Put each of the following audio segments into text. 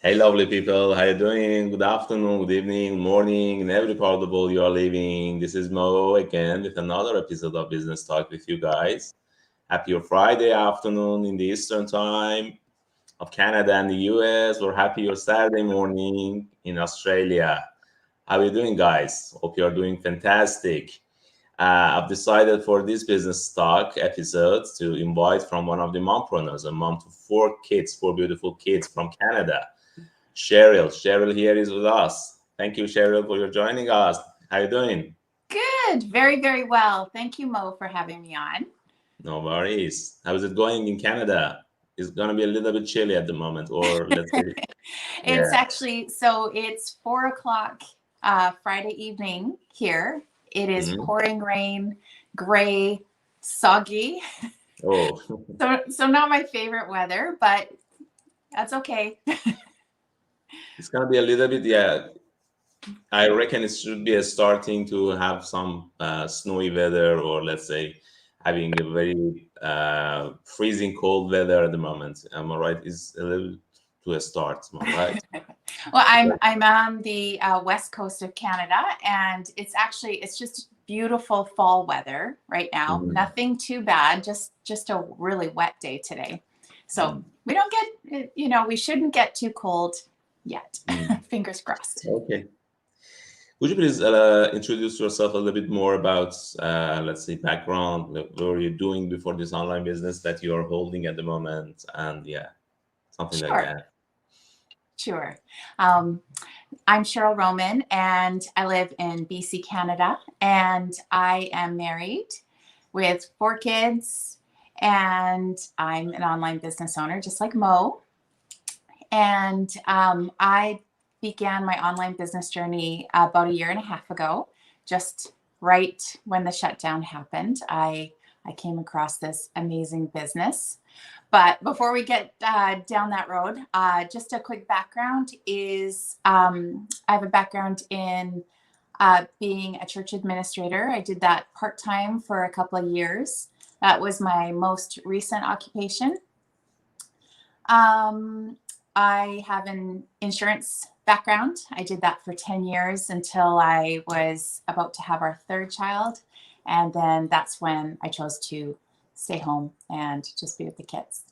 Hey, lovely people. How you doing? Good afternoon, good evening, morning, in every part of the world you are living. This is Mo again with another episode of Business Talk with you guys. Happy Friday afternoon in the Eastern Time of Canada and the US, or happy your Saturday morning in Australia. How are you doing, guys? Hope you are doing fantastic. I've decided for this Business Talk episode to invite from one of the mompreneurs, a mom to four kids, four beautiful kids from Canada. Cheryl. Cheryl here is with us. Thank you, Cheryl, for your joining us. How you doing? Good. Very, very well. Thank you, Mo, for having me on. No worries. How is it going in Canada? It's gonna be a little bit chilly at the moment, or let's say, It's yeah. actually, it's 4 o'clock Friday evening here. It is Mhm. pouring rain, gray, soggy. Oh, So not my favorite weather, but that's okay. it's gonna be a little bit, yeah. I reckon it should be a starting to have some snowy weather, or let's say having a very freezing cold weather at the moment. Am I right? Is a little to a start, am I right? Well, I'm on the west coast of Canada, and it's just beautiful fall weather right now. Mhm. Nothing too bad, just a really wet day today. So Mhm. we don't get, we shouldn't get too cold yet. Mhm. Fingers crossed. Okay. Would you please introduce yourself a little bit more about, let's say, background, what were you doing before this online business that you are holding at the moment, and yeah, something like Sure, that. sure. Um, I'm Cheryl Roman, and I live in BC, Canada, and I am married with 4 kids, and I'm an online business owner, just like Mo. And I began my online business journey about a year and a half ago, just right when the shutdown happened. I came across this amazing business. But before we get down that road, just a quick background is I have a background in being a church administrator. I did that part time for a couple of years. That was my most recent occupation. Um, I have an insurance background. I did that for 10 years until I was about to have our third child. And then that's when I chose to stay home and just be with the kids.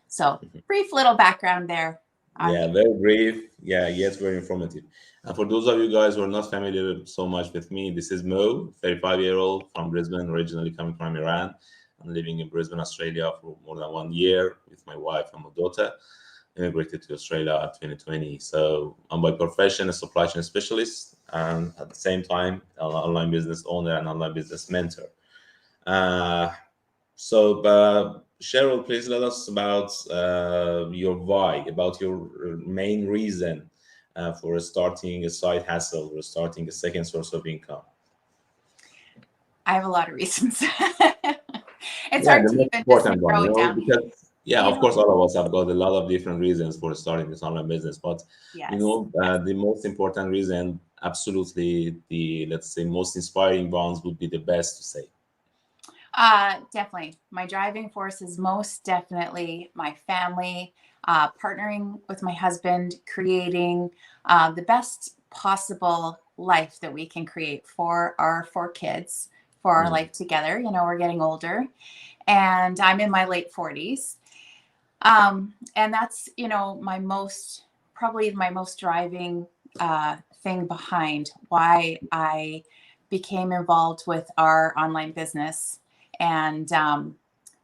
So, brief little background there on Yeah, me. very brief. Yeah, yes, very informative. And for those of you guys who are not familiar so much with me, this is Mo, 35-year-old from Brisbane, originally coming from Iran. I'm living in Brisbane, Australia for more than 1 year with my wife and my daughter. Immigrated to Australia at 2020. So I'm by profession a supply chain specialist, and at the same time, an online business owner and online business mentor. Uh, so, Cheryl, please let us about your why, about your main reason for starting a side hustle or starting a second source of income. I have a lot of reasons. It's Yeah, hard the to most even just important one, narrow it down. because yeah, You of know, course, all of us have got a lot of different reasons for starting this online business, but yes, yes. the most important reason, absolutely, the let's say most inspiring ones would be the best to say. Definitely. My driving force is most definitely my family, partnering with my husband, creating the best possible life that we can create for our 4 kids, for our Mm, life together. We're getting older, and I'm in my late 40s. And that's, probably my most driving thing behind why I became involved with our online business, and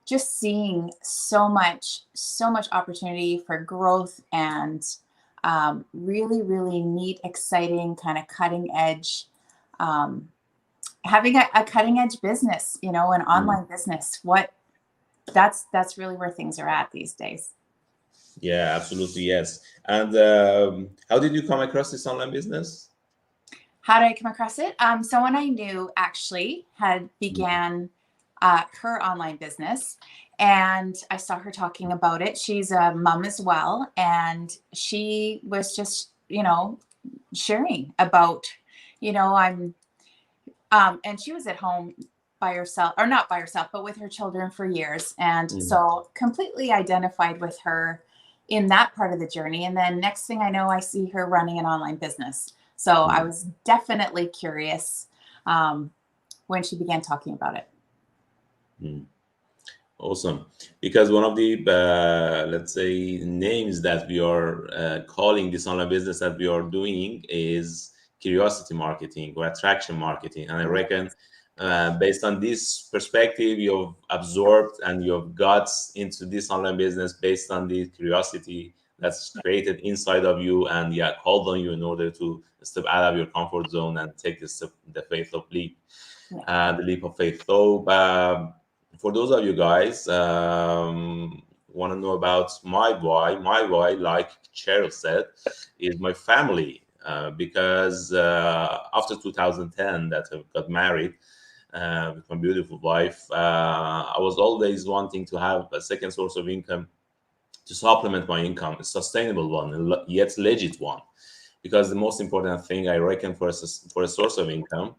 just seeing so much opportunity for growth, and really, really neat, exciting, kind of cutting edge, um, having a cutting edge business, an mm. online business. That's really where things are at these days. Yeah, absolutely, yes. And how did you come across this online business? How did I come across it? Someone I knew actually had Mm, began her online business, and I saw her talking about it. She's a mom as well, and she was just, sharing about, I'm, and she was at home by herself, or not by herself, but with her children for years, and mm, so completely identified with her, in that part of the journey. And then next thing I know, I see her running an online business. So I Mm, was definitely curious um, when she began talking about it. mm. Awesome. Because one of the, let's say, names that we are calling this online business that we are doing is curiosity marketing or attraction marketing. And I Yeah. reckon, based on this perspective, you've absorbed and you've got into this online business based on the curiosity that's created inside of you and yeah, called on you in order to step out of your comfort zone and take this the faith of leap, Yeah. the leap of faith. So, for those of you guys want to know about my why, like Cheryl said, is my family. Because after 2010, that I got married with my beautiful wife, I was always wanting to have a second source of income to supplement my income, a sustainable one, yet legit one. Because the most important thing I reckon for for a source of income,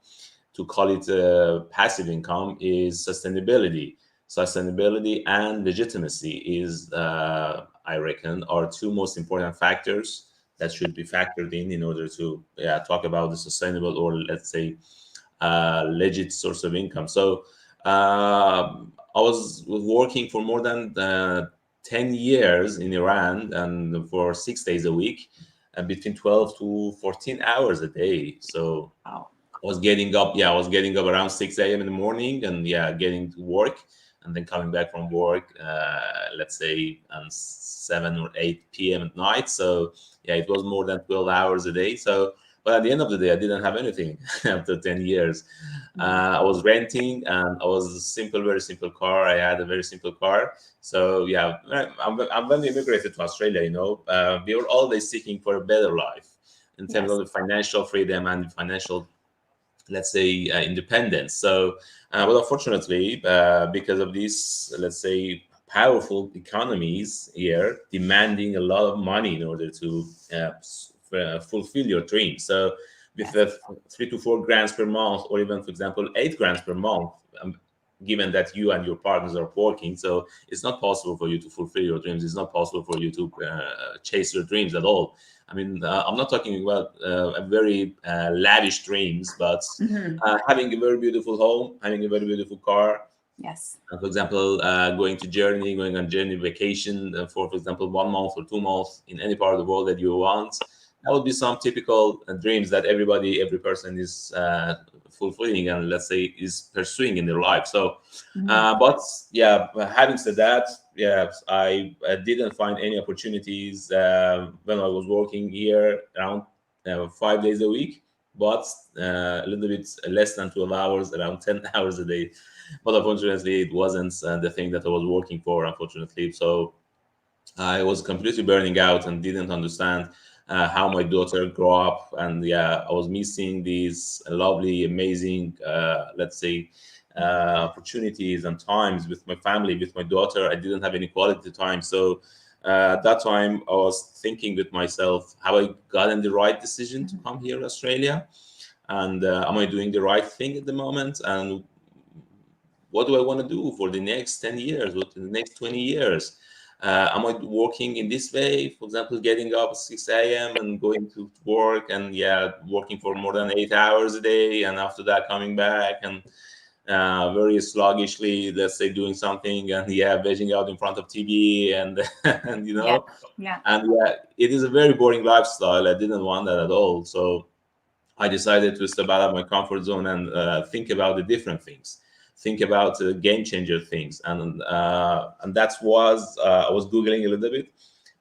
to call it passive income, is sustainability. Sustainability and legitimacy is, I reckon, are two most important factors that should be factored in order to talk about the sustainable, or let's say legit source of income. So I was working for more than 10 years in Iran and for 6 days a week and between 12 to 14 hours a day. So Oh, I was getting up around 6 a.m. in the morning and getting to work and then coming back from work, let's say 7 or 8 p.m. at night. So yeah, it was more than 12 hours a day. So, but at the end of the day, I didn't have anything after 10 years. mm, I was renting and I was a simple, very simple car. I had a very simple car. So yeah, when we immigrated to Australia, we were always seeking for a better life in terms of yes. the financial freedom and financial, let's say, independence. So, but unfortunately, because of these, let's say, powerful economies here demanding a lot of money in order to fulfill your dreams. So, with Yes. 3 to 4 grants per month, or even, for example, 8 grants per month, given that you and your partners are working, so it's not possible for you to fulfill your dreams. It's not possible for you to chase your dreams at all. I mean, I'm not talking about a very lavish dreams, but Hmm. having a very beautiful home, having a very beautiful car. Yes. For example, going on journey vacation for example, 1 month or 2 months in any part of the world that you want. That would be some typical dreams that every person is fulfilling and, let's say, is pursuing in their life. So, Hmm. but yeah, having said that, yeah, I didn't find any opportunities when I was working here around 5 days a week, but a little bit less than 12 hours, around 10 hours a day. But unfortunately, it wasn't the thing that I was working for, unfortunately. So I was completely burning out and didn't understand how my daughter grew up. And yeah, I was missing these lovely, amazing, let's say, opportunities and times with my family, with my daughter. I didn't have any quality time. So at that time, I was thinking with myself, have I gotten the right decision to Hmm. come here to Australia? And am I doing the right thing at the moment? And what do I want to do for the next 10 years, what the next 20 years? Am I working in this way, for example, getting up at 6 a.m. and going to work and working for more than 8 hours a day, and after that coming back and very sluggishly, let's say, doing something and vegging out in front of TV and and Yeah. Yeah. it is a very boring lifestyle. I didn't want that at all. So I decided to step out of my comfort zone and think about the different things, think about game changer things, and that was I was googling a little bit,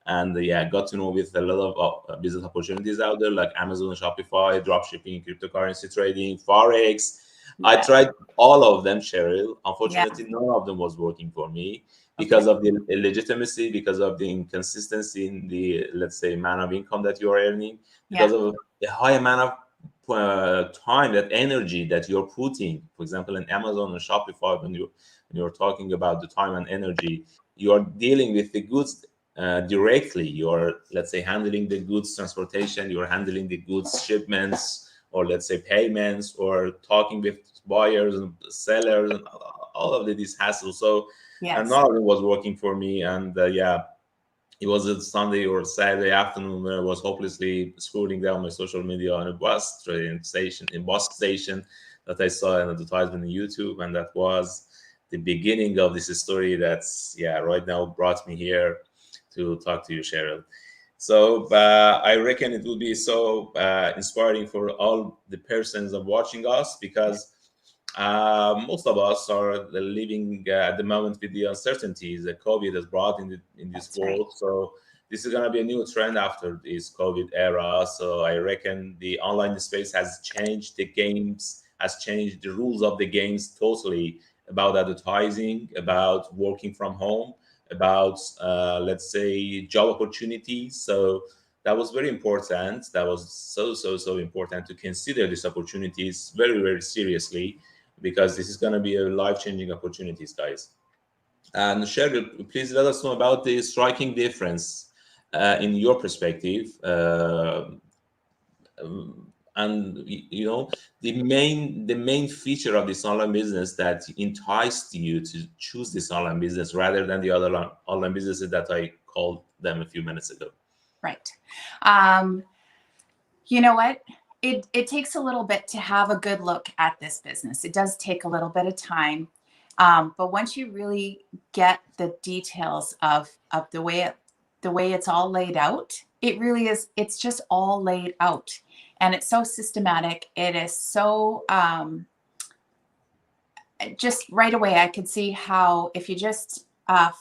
and got to know with a lot of business opportunities out there like Amazon, Shopify, dropshipping, cryptocurrency trading, forex. I Yeah. tried all of them, Cheryl. Yeah. Unfortunately, none of them was working for me Okay. because of the illegitimacy, because of the inconsistency in the, let's say, amount of income that you are earning, Yeah. because of the high amount of time, that energy that you're putting, for example, in Amazon or Shopify. When you're talking about the time and energy, you're dealing with the goods directly. You're, let's say, handling the goods transportation, you're handling the goods shipments, or let's say payments, or talking with buyers and sellers, and all of these hassles. So Yes. none of it was working for me. And It was a Sunday or Saturday afternoon where I was hopelessly scrolling down my social media on a bus station that I saw an advertisement on YouTube, and that was the beginning of this story that's right now brought me here to talk to you, Cheryl. So I reckon it will be so inspiring for all the persons of watching us, because most of us are living at the moment with the uncertainties that COVID has brought in this That's right. world. So this is going to be a new trend after this COVID era. So I reckon the online space has changed the games, has changed the rules of the games totally, about advertising, about working from home, about let's say job opportunities. So that was very important. That was so important to consider these opportunities very seriously, because this is going to be a life-changing opportunities, guys. And Cheryl, please let us know about the striking difference in your perspective, and the main feature of this online business that enticed you to choose this online business rather than the other online businesses that I called them a few minutes ago. Right. Um, you know what? It takes a little bit to have a good look at this business. It does take a little bit of time. But once you really get the details of the way it's all laid out, it really is, it's just all laid out. And it's so systematic. It is so just right away, I could see how if you just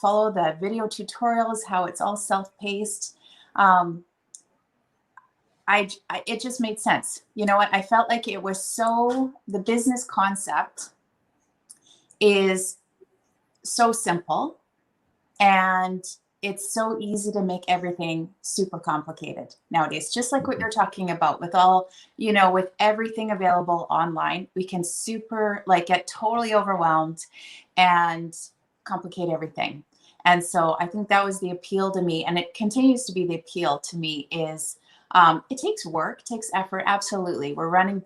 follow the video tutorials, how it's all self-paced. Um, it just made sense. You know what? I felt like it was so, the business concept is so simple, and it's so easy to make everything super complicated nowadays. Just like what you're talking about with all, with everything available online, we can get totally overwhelmed and complicate everything. And so I think that was the appeal to me, and it continues to be the appeal to me is it takes work, takes effort. Absolutely. We're running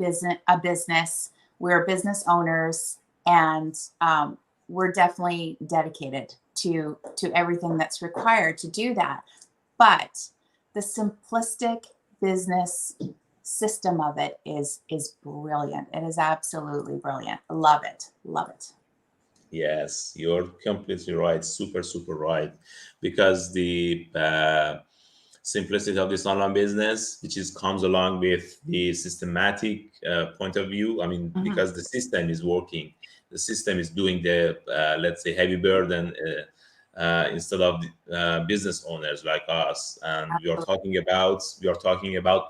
a business. We're business owners, and we're definitely dedicated to everything that's required to do that. But the simplistic business system of it is brilliant. It is absolutely brilliant. Love it. Love it. Yes, you're completely right. Super right. Because the simplicity of this online business, which is comes along with the systematic point of view. I mean, Mhm. because the system is working, the system is doing the let's say heavy burden instead of the, business owners like us. And we are talking about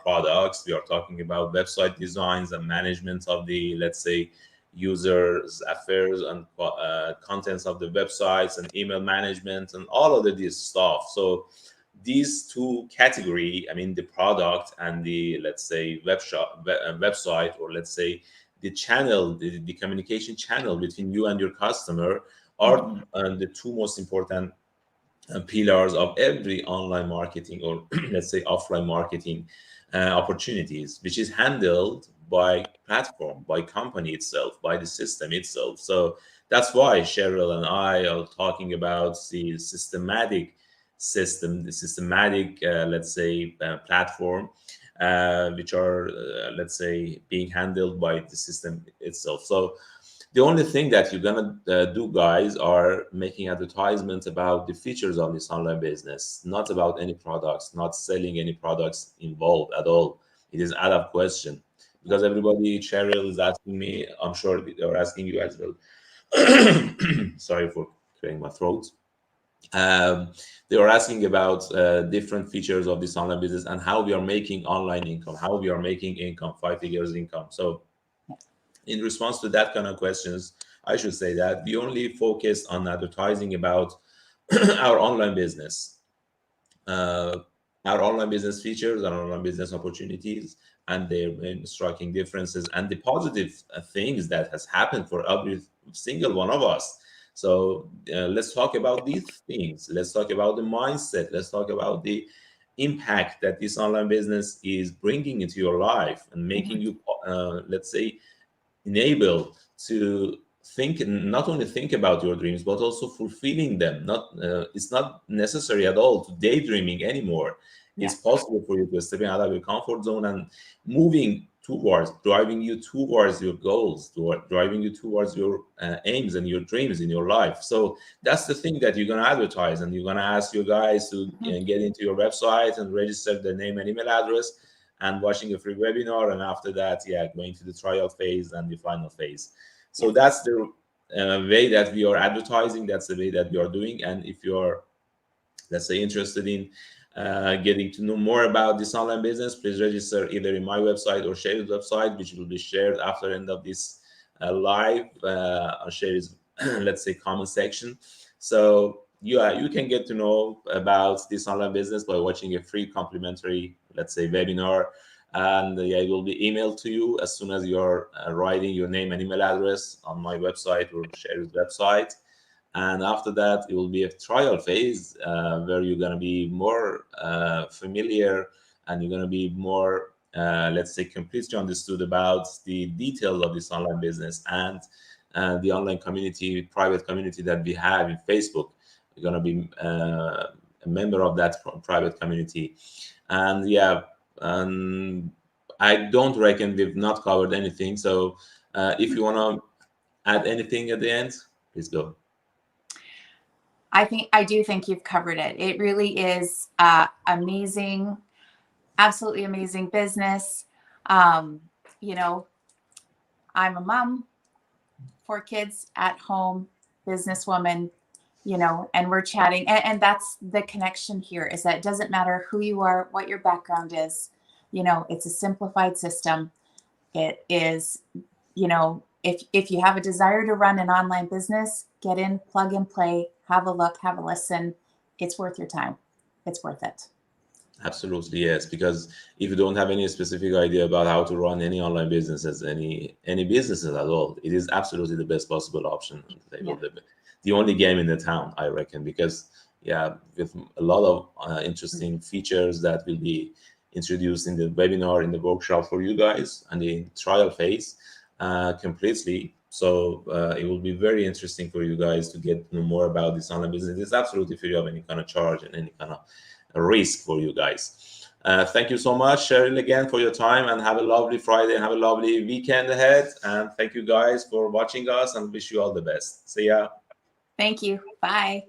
products. We are talking about website designs and management of the, let's say, users affairs and contents of the websites and email management and all of this stuff. So these two category, I mean the product and the, let's say, website, or let's say the channel, the communication channel between you and your customer, Mhm. are the two most important pillars of every online marketing, or let's say offline marketing opportunities, which is handled by platform, by company itself, by the system itself. So that's why Cheryl and I are talking about the system, the systematic, let's say, platform, which are, let's say, being handled by the system itself. So the only thing that you're gonna do, guys, are making advertisements about the features of this online business, not about any products, not selling any products involved at all. It is out of question, because everybody, Cheryl, is asking me. I'm sure they're asking you as well. Sorry for clearing my throat. Um, they are asking about different features of this online business and how we are making online income, how we are making income, 5 figures income. So in response to that kind of questions, I should say that we only focus on advertising about our online business, uh, our online business features, our online business opportunities, and their main striking differences and the positive things that has happened for every single one of us. So let's talk about these things. Let's talk about the mindset. Let's talk about the impact that this online business is bringing into your life and making Mhm. you, let's say, enabled to not only think about your dreams but also fulfilling them. Not It's not necessary at all to daydreaming anymore. Yeah. It's possible for you to step out of your comfort zone and moving towards, driving you towards your goals, driving you towards your aims and your dreams in your life. So that's the thing that you're going to advertise, and you're going to ask your guys to Mhm. get into your website and register their name and email address, and watching a free webinar, and after that, yeah, going to the trial phase and the final phase. So Yes. that's the way that we are advertising. That's the way that we are doing. And if you're, let's say, interested in getting to know more about this online business, please register either in my website or Sherry's website, which will be shared after end of this live on Sherry's let's say comment section. So you can get to know about this online business by watching a free complimentary, let's say, webinar. And yeah, it will be emailed to you as soon as you're writing your name and email address on my website or Sherry's website. And after that, it will be a trial phase where you're going to be more familiar, and you're going to be more, let's say, completely understood about the details of this online business and the online community, private community that we have in Facebook. You're going to be a member of that private community. And yeah, I don't reckon we've not covered anything. So if you want to add anything at the end, please go. I do think you've covered it. It really is amazing, absolutely amazing business. Um, you know, I'm a mom, 4 kids at home, businesswoman, and we're chatting. And that's the connection here, is that it doesn't matter who you are, what your background is. It's a simplified system. It is, if you have a desire to run an online business, get in, plug and play, have a look, have a listen. It's worth your time. It's worth it. Absolutely, yes. Because if you don't have any specific idea about how to run any online businesses, any businesses at all, it is absolutely the best possible option on the table. Yeah. The only game in the town, I reckon. Because yeah, with a lot of interesting features that will be introduced in the webinar, in the workshop for you guys, and the trial phase, completely. So it will be very interesting for you guys to get to know more about this online business. It's absolutely free of any kind of charge and any kind of a risk for you guys. Thank you so much, Cheryl, again, for your time, and have a lovely Friday and have a lovely weekend ahead. And thank you guys for watching us, and wish you all the best. See ya. Thank you. Bye.